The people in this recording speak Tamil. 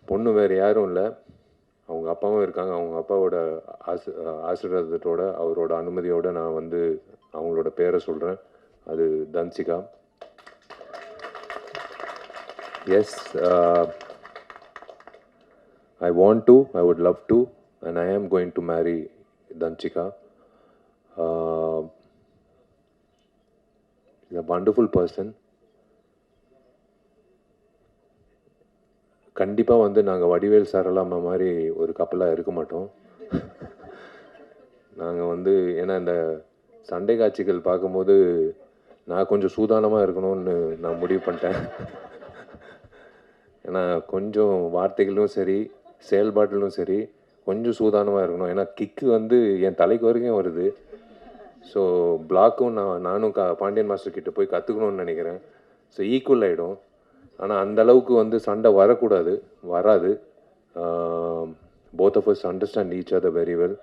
பொண்ணு வேறு யாரும் இல்லை, அவங்க அப்பாவும் இருக்காங்க. அவங்க அப்பாவோட ஆசீர்வாதத்தோட, அவரோட அனுமதியோடு நான் வந்து அவங்களோட பேரை சொல்கிறேன். அது Dhansika. Yes, I want to, I would love to, and I am going to marry Danchika. He's a wonderful person. கண்டிப்பாக வந்து நாங்கள் வடிவேல் சாரலாமா மாதிரி ஒரு கப்பலாக இருக்க மாட்டோம். நாங்கள் வந்து ஏன்னா இந்த சண்டை காட்சிகள் பார்க்கும்போது நான் கொஞ்சம் சூதானமாக இருக்கணும்னு நான் முடிவு பண்ணிட்டேன். ஏன்னா கொஞ்சம் வார்த்தைகளும் சரி, செயல்பாட்டிலும் சரி, கொஞ்சம் சூதானமாக இருக்கணும். ஏன்னா கிக்கு வந்து என் தலைக்கு வரைக்கும் வருது. ஸோ பிளாக்கும் நானும் பாண்டியன் மாஸ்டர் கிட்ட போய் கற்றுக்கணும்னு நினைக்கிறேன். ஸோ ஈக்குவல் ஆகிடும். ஆனால் அந்தளவுக்கு வந்து சண்டை வரக்கூடாது, வராது. Both of us understand each other very well.